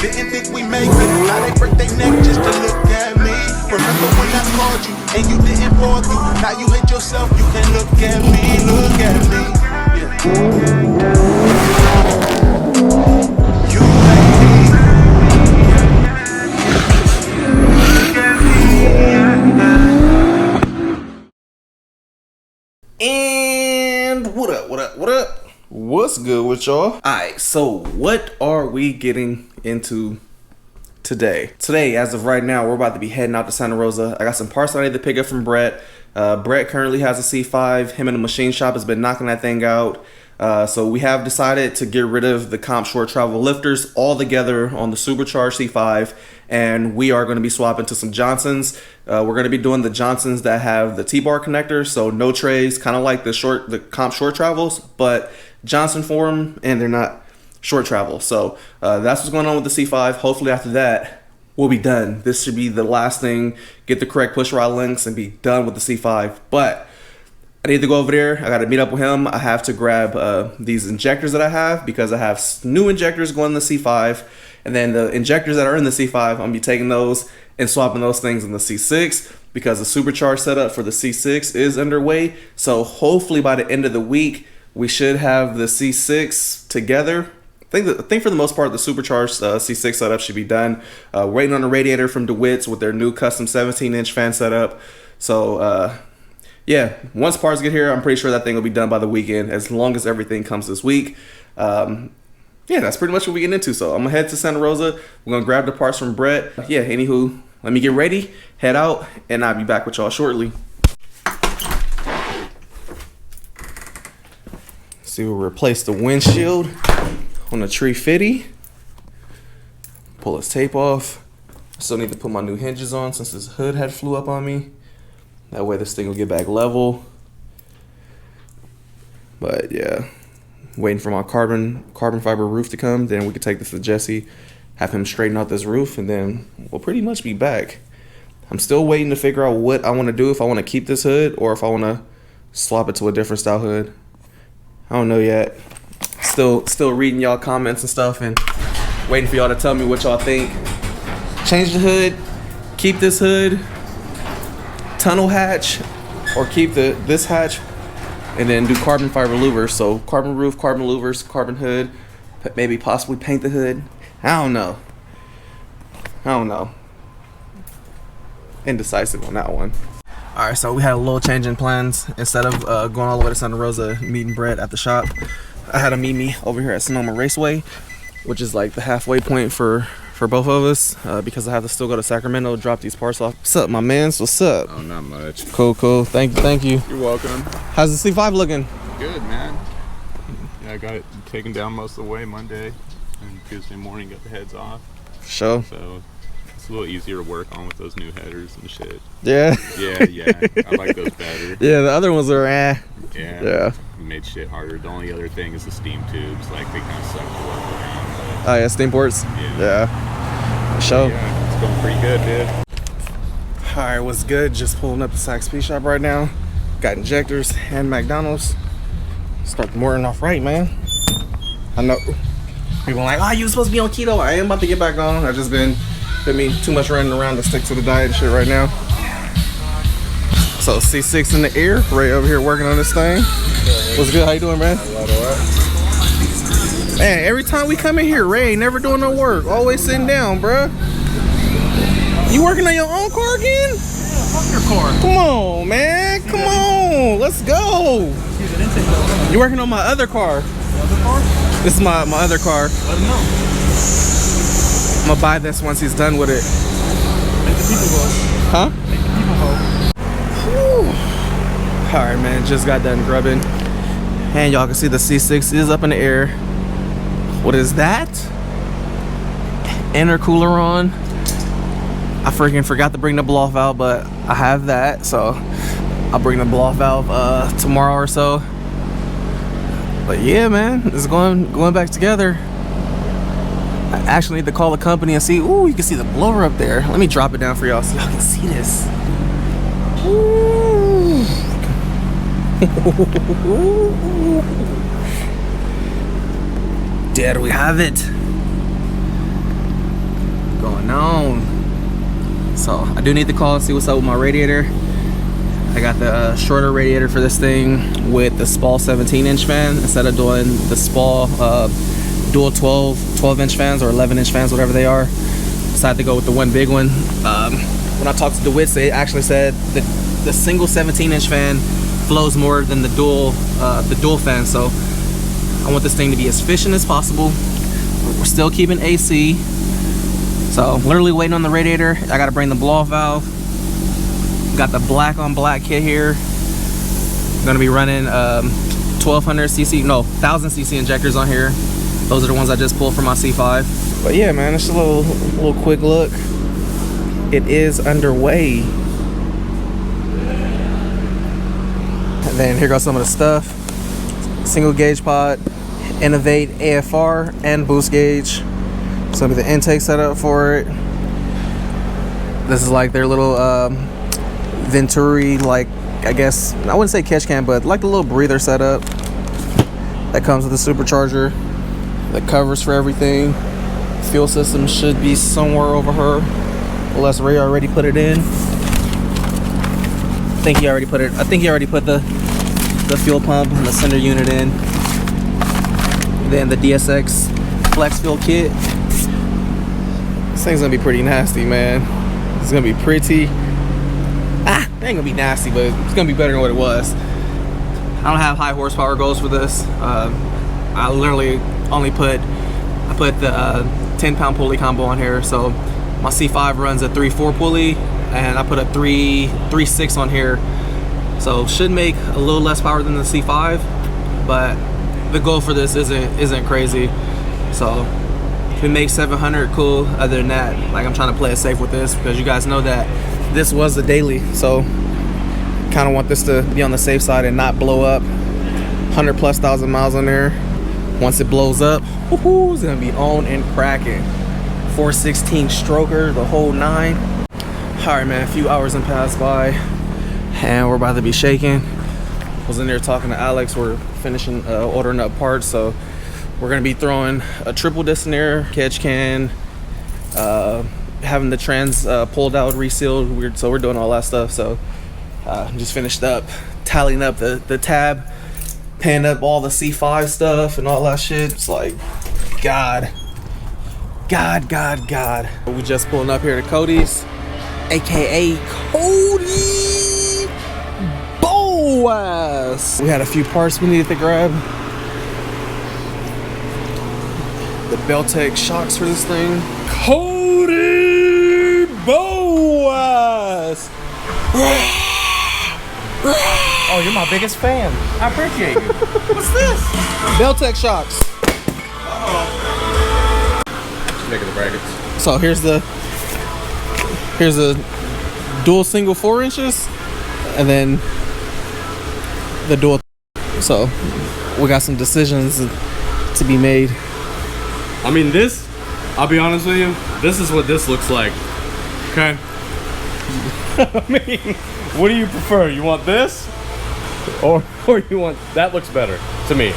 Didn't think we make it. Now they break their neck just to look at me. Remember when I called you and you didn't pull through? Now you hate yourself, you can look at me, look at me. You hate me. And what up, what up, what up? What's good with y'all? Alright, so what are we getting into today? Today, as of right now, we're about to be heading out to Santa Rosa. I got some parts I need to pick up from Brett. Brett currently has a C5. Him in the machine shop has been knocking that thing out. So we have decided to get rid of the comp short travel lifters altogether on the supercharged C5, and we are going to be swapping to some Johnsons. We're going to be doing the Johnsons that have the T-bar connector, so no trays, kind of like the comp short travels, but Johnson form, and they're not short travel. So that's what's going on with the C5. Hopefully after that we'll be done. This should be the last thing, get the correct push rod links and be done with the C5. But I need to go over there. I got to meet up with him. I have to grab these injectors that I have, because I have new injectors going in the C5, and then the injectors that are in the C5, I'm gonna be taking those and swapping those things in the C6, because the supercharged setup for the C6 is underway. So hopefully by the end of the week we should have the C6 together. I think for the most part the supercharged C6 setup should be done. Waiting on the radiator from DeWitt's with their new custom 17-inch fan setup. So yeah, once parts get here, I'm pretty sure that thing will be done by the weekend, as long as everything comes this week. Yeah, that's pretty much what we get into. So I'm gonna head to Santa Rosa. We're gonna grab the parts from Brett. Yeah, anywho, let me get ready, head out, and I'll be back with y'all shortly. See, we'll replace the windshield on the 350. Pull his tape off. Still need to put my new hinges on since this hood had flew up on me. That way this thing will get back level. But yeah, waiting for my carbon fiber roof to come. Then we can take this to Jesse, have him straighten out this roof, and then we'll pretty much be back. I'm still waiting to figure out what I want to do, if I want to keep this hood or if I want to swap it to a different style hood. I don't know yet. Still reading y'all comments and stuff and waiting for y'all to tell me what y'all think. Change the hood, keep this hood, tunnel hatch, or keep this hatch and then do carbon fiber louvers. So carbon roof, carbon louvers, carbon hood, maybe possibly paint the hood. I don't know. Indecisive on that one. All right, so we had a little change in plans. Instead of going all the way to Santa Rosa, meeting Brett at the shop, I had him meet me over here at Sonoma Raceway, which is like the halfway point for both of us, because I have to still go to Sacramento, drop these parts off. What's up, my mans? What's up? Oh, not much. Cool. Thank you. You're welcome. How's the C5 looking? Good, man. Yeah, I got it taken down most of the way Monday, and Tuesday morning got the heads off. Sure. So it's a little easier to work on with those new headers and shit. Yeah. Yeah. I like those better. Yeah, the other ones are Yeah. Made shit harder. The only other thing is the steam tubes. Like, they kind of suck to work around. But oh yeah, steam ports. Yeah. Show. Yeah, it's going pretty good, dude. Alright, what's good? Just pulling up the Saks P shop right now. Got injectors and McDonald's. Start the morning off right, man. I know people are like, oh, you supposed to be on keto. I am about to get back on. I've just been too much running around to stick to the diet and shit right now. So C6 in the air, Ray over here working on this thing. What's good? How you doing, man? Man, every time we come in here, Ray ain't never doing no work. Always sitting down, bruh. You working on your own car again? Yeah, fuck your car. Come on, man. Come on. Let's go. You working on my other car? Other car? This is my other car. Let him know. I'm gonna buy this once he's done with it. Make the people vote. Huh? Make the people vote. Whew. All right, man. Just got done grubbing. And y'all can see the C6 is up in the air. What is that? Intercooler on. I freaking forgot to bring the blow-off valve, but I have that, so I'll bring the blow-off valve tomorrow or so. But yeah, man, it's going back together. I actually need to call the company and see. Ooh, you can see the blower up there. Let me drop it down for y'all so y'all can see this. Ooh. There we have it. going on? So I do need to call and see what's up with my radiator. I got the shorter radiator for this thing with the Spall 17-inch fan instead of doing the Spall dual 12-inch fans or 11-inch fans, whatever they are. Decided to go with the one big one. When I talked to DeWitt, they actually said that the single 17-inch fan flows more than the dual fan. So I want this thing to be as efficient as possible. We're still keeping AC. So literally waiting on the radiator. I got to bring the blow-off valve. Got the black on black kit here. Gonna be running 1000 cc injectors on here. Those are the ones I just pulled from my C5. But yeah, man, it's a little quick look. It is underway. And then here goes some of the stuff. Single gauge pod, Innovate AFR and boost gauge. It's gonna be the intake setup for it. This is like their little Venturi, like, I guess, I wouldn't say catch can, but like the little breather setup that comes with the supercharger that covers for everything. Fuel system should be somewhere over here, unless Ray already put it in. I think he already put the fuel pump and the center unit in. Then the DSX flex fuel kit. This thing's gonna be pretty nasty, man. It's gonna be pretty. It ain't gonna be nasty, but it's gonna be better than what it was. I don't have high horsepower goals for this. I literally only put the 10-pound pulley combo on here. So my C5 runs a 3.4 pulley, and I put a 3.6 on here. So should make a little less power than the C5, but the goal for this isn't crazy. So if it makes 700, cool. Other than that, like, I'm trying to play it safe with this because you guys know that this was the daily, so kind of want this to be on the safe side and not blow up. 100,000+ miles on there. Once it blows up, it's gonna be on and cracking. 416 stroker, the whole 9. All right, man, a few hours have passed by and we're about to be shaking. Was in there talking to Alex. We're finishing ordering up parts, so we're gonna be throwing a triple disc in there, catch can, having the trans pulled out, resealed. So we're doing all that stuff. So just finished up tallying up the tab, paying up all the C5 stuff and all that shit. It's like, God. We just pulling up here to Cody's, aka Cody Boas. We had a few parts we needed to grab. The Beltec shocks for this thing. Cody Boas. Oh, you're my biggest fan. I appreciate you. What's this? Beltec shocks. Making the brackets. So here's a dual single 4 inches, and then the dual. So we got some decisions to be made. I mean, I'll be honest with you, this is what this looks like. Okay? I mean, what do you prefer? You want this? Or you want, that looks better to me.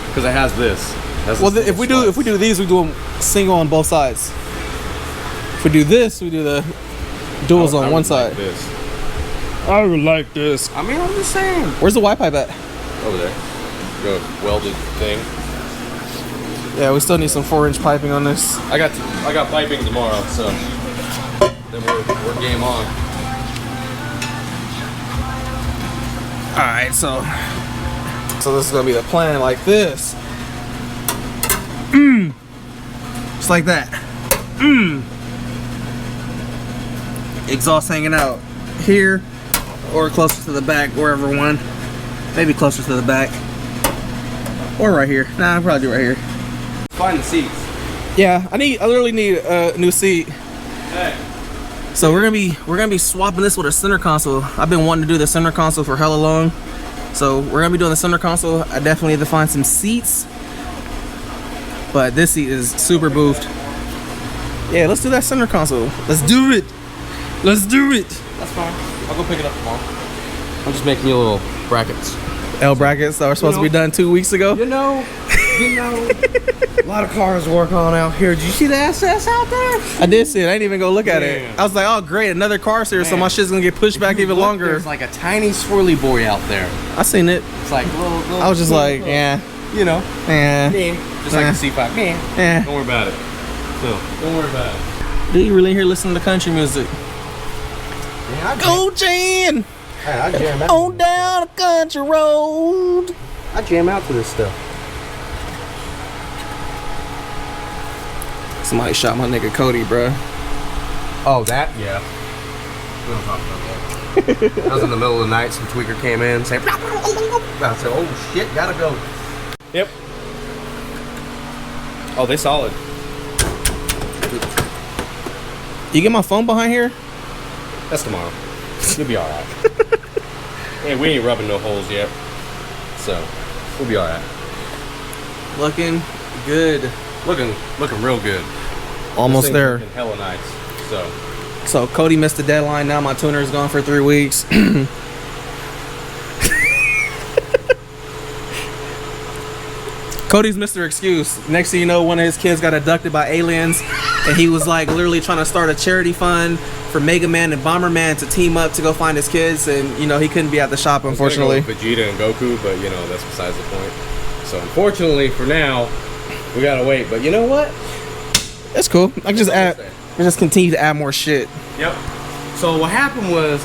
Because it has this. Well, if we do these, we do them single on both sides. If we do this, we do the duals on one side. Like this. I would like this. I mean, I'm just saying. Where's the Y pipe at? Over there. Go welded thing. Yeah, we still need some 4-inch piping on this. I got piping tomorrow, so then we're game on. All right, so this is gonna be the plan, like this. Just like that. Exhaust hanging out here or closer to the back, wherever one. Maybe closer to the back. Or right here. Nah, I'll probably do right here. Find the seats. Yeah, I literally need a new seat. Hey. So we're gonna be swapping this with a center console. I've been wanting to do the center console for hella long. So we're gonna be doing the center console. I definitely need to find some seats. But this seat is super boofed. Yeah, let's do that center console. Let's do it. Let's do it. That's fine. I'll go pick it up tomorrow. I'm just making you little brackets. L brackets that were supposed to be done 2 weeks ago. You know, You know, a lot of cars to work on out here. Did you see the SS out there? I did see it. I didn't even go look at Man. it. I was like, oh great, another car series, so Man. my shit's gonna get pushed back even Look, longer. There's like a tiny swirly boy out there. I seen it. It's like little I was just like, little, yeah, you know, yeah. just like the C5. Yeah. Don't worry about it. So don't worry about it. Do you really hear listening to country music? Yeah, Go Jan! I jam out. On down a country road. I jam out to this stuff. Somebody shot my nigga Cody, bruh. Oh, that? Yeah. We don't talk about that. I was in the middle of the night, some tweaker came in saying, I said, oh shit, gotta go. Yep. Oh, they solid. You get my phone behind here? That's tomorrow. You'll be alright. Hey, we ain't rubbing no holes yet. So, we'll be alright. Looking good. Looking real good. Almost This thing's there. looking hella nice. So Cody missed the deadline. Now my tuner is gone for 3 weeks. Cody's Mr. Excuse. Next thing you know, one of his kids got abducted by aliens, and he was like literally trying to start a charity fund for Mega Man and Bomberman to team up to go find his kids, and you know he couldn't be at the shop unfortunately. Vegeta and Goku, but you know that's besides the point. So unfortunately for now, we gotta wait. But you know what? It's cool. I can just add. I just continue to add more shit. Yep. So what happened was,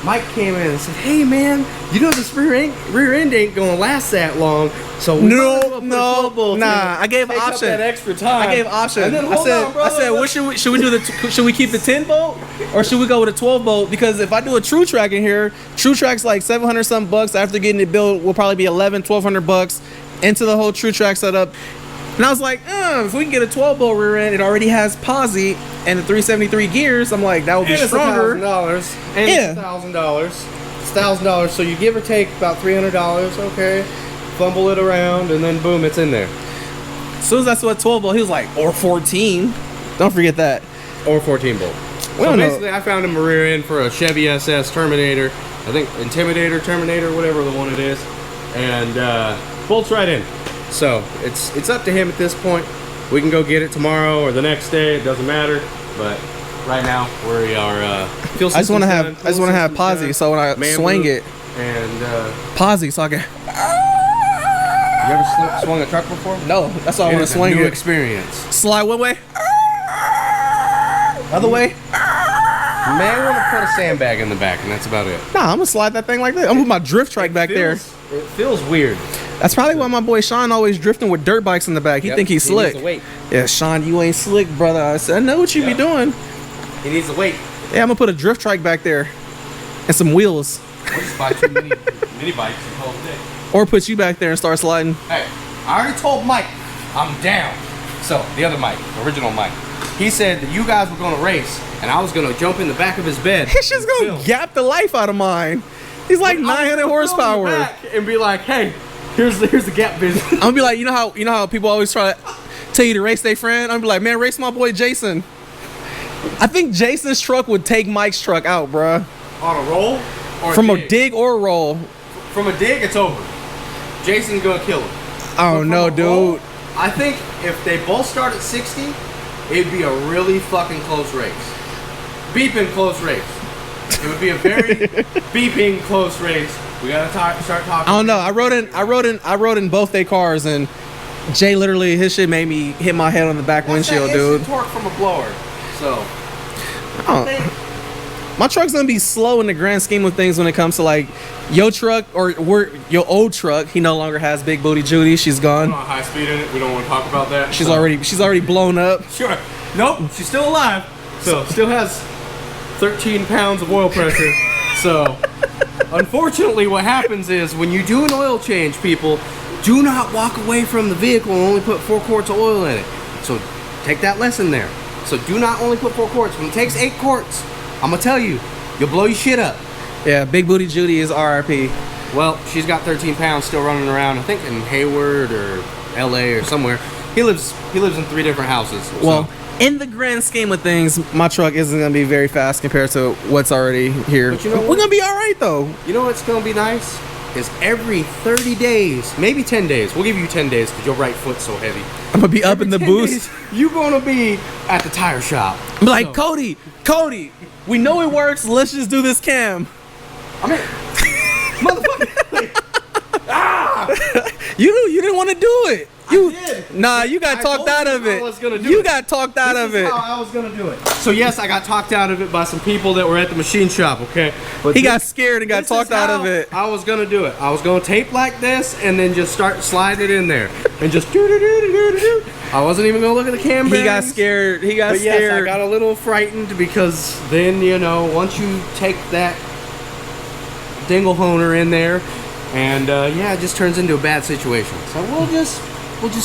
Mike came in and said, "Hey man, you know this rear end ain't gonna last that long." So we might as well put a 12 bolt in. I gave Take up option. that extra time. I gave option. And then, I hold said, on, brother. what should we do? Should we keep the 10 volt or should we go with a 12 volt? Because if I do a True Track in here, True Track's like 700 something bucks. After getting it built, will probably be 1,200 bucks into the whole True Track setup. And I was like, if we can get a 12 volt rear end, it already has posi and the 373 gears. I'm like, that would be stronger. $1,000. And Yeah. it's $1,000. It's $1,000. So you give or take about $300. Okay. Fumble it around, and then boom, it's in there. As soon as I saw a 12 volt, he was like, or 14. Don't forget that. Or 14 bolt. We So don't know. basically, I found him a rear end for a Chevy SS Terminator. I think Intimidator, Terminator, whatever the one it is, and bolts right in. So it's up to him at this point. We can go get it tomorrow or the next day. It doesn't matter. But right now we are. Fuel I just want to system's have, done, fuel posi, system's done, so when I man swing boot, it, and posi, so I can. you ever swung a truck before? No, that's all I It want is to swing a new it. experience. Slide one way. Other way. You may want to put a sandbag in the back, and that's about it. Nah, I'm gonna slide that thing like that. I'm gonna put my drift trike back there. It feels weird. That's probably why my boy Sean always drifting with dirt bikes in the back. He Yep, think he's he needs slick. to wait. Yeah, Sean, you ain't slick, brother. I said, I know what you be Yep. doing. He needs to wait. Yeah, I'm gonna put a drift trike back there and some wheels, Or just buy two mini bikes and call it day. or put you back there and start sliding. Hey, I already told Mike I'm down. So the other Mike, original Mike, he said that you guys were gonna race, and I was gonna jump in the back of his bed. He's just gonna Film. gap the life out of mine. He's like I was 900 gonna film in the horsepower. back and be like, hey, here's the gap vision. I'm gonna be like, you know how people always try to tell you to race their friend. I'm gonna be like, man, race my boy Jason. I think Jason's truck would take Mike's truck out, bruh. On a roll or From a dig or a roll. From a dig, it's over. Jason's gonna kill him. Oh But no, from a roll, dude. I think if they both start at 60, it'd be a really fucking close race. Beeping close race. It would be a very beeping close race. We gotta start talking. I don't know. I rode in both their cars, and Jay literally his shit made me hit my head on the back windshield, That's that dude. instant torque from a blower. So, Oh. My truck's gonna be slow in the grand scheme of things when it comes to like your truck or your old truck. He no longer has Big Booty Judy. She's we're gone. not high speed in it. We don't want to talk about that. She's So- already blown up. Sure. Nope. She's still alive. So still has 13 pounds of oil pressure. So unfortunately, what happens is when you do an oil change, people do not walk away from the vehicle and only put 4 quarts of oil in it. So take that lesson there. So do not only put 4 quarts. When it takes 8 quarts, I'm gonna tell you, you'll blow your shit up. Yeah, Big Booty Judy is RIP. Well, she's got 13 pounds still running around. I think in Hayward or LA or somewhere. He lives in 3 different houses. So. Well, in the grand scheme of things, my truck isn't gonna be very fast compared to what's already here. But you know We're what? gonna be all right though. You know what's gonna be nice? is every 30 days, maybe 10 days. We'll give you 10 days because your right foot's so heavy. I'm gonna be up in the 10 boost. days, you gonna be at the tire shop. I'm like, Cody, we know it works. Let's just do this cam. I mean, motherfucker. You didn't want to do it. You did. Nah, you got talked out of it. I was gonna do You it. got talked out of it. How I was gonna do it. So yes, I got talked out of it by some people that were at the machine shop. Okay, but He got scared and got this talked is out how of it. I was gonna do it. I was gonna tape like this and then just start sliding it in there and just do do do do do do. I wasn't even gonna look at the cam. He got bearings. scared. He got But yes, scared. I got a little frightened because then, you know, once you take that dingle honer in there, and yeah, it just turns into a bad situation. So we'll just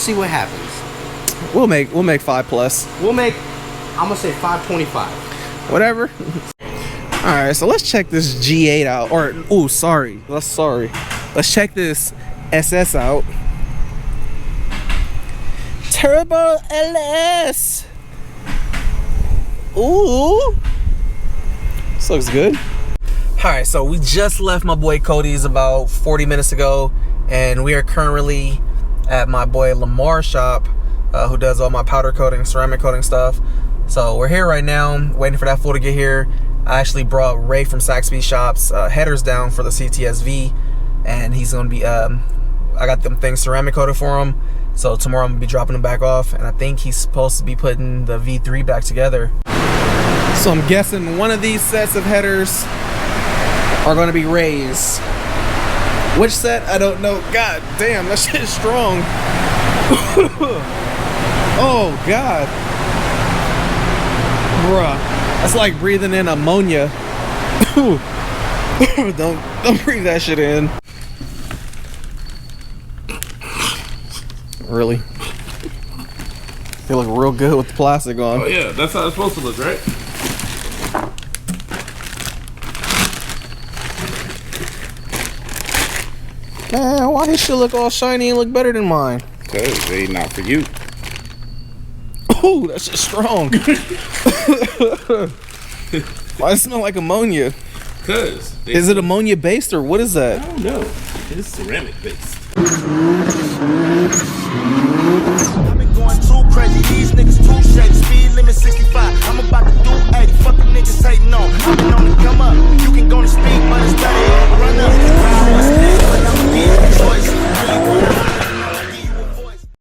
see what happens. We'll make 5+. We'll make, I'm gonna say 525. Whatever. All right, so let's check this G8 out. Or let's check this SS out. Turbo LS. Ooh, this looks good. All right, so we just left my boy Cody's about 40 minutes ago, and we are currently at my boy Lamar's shop, who does all my powder coating, ceramic coating stuff. So we're here right now, waiting for that fool to get here. I actually brought Ray from Saxby Shops headers down for the CTSV, and he's gonna be, I got them things ceramic coated for him. So tomorrow I'm gonna be dropping them back off, and I think he's supposed to be putting the V3 back together. So I'm guessing one of these sets of headers are gonna be Ray's. Which set? I don't know. God damn, that shit is strong. Oh God. Bruh. That's like breathing in ammonia. Don't breathe that shit in. Really? They look real good with the plastic on. Oh yeah, that's how it's supposed to look, right? Man, why his shit look all shiny and look better than mine? Cause they not for you. Oh, that's just strong. Why does it smell like ammonia? Cause Is it ammonia based or what is that? I don't know. It's ceramic based. I've been going too crazy. These niggas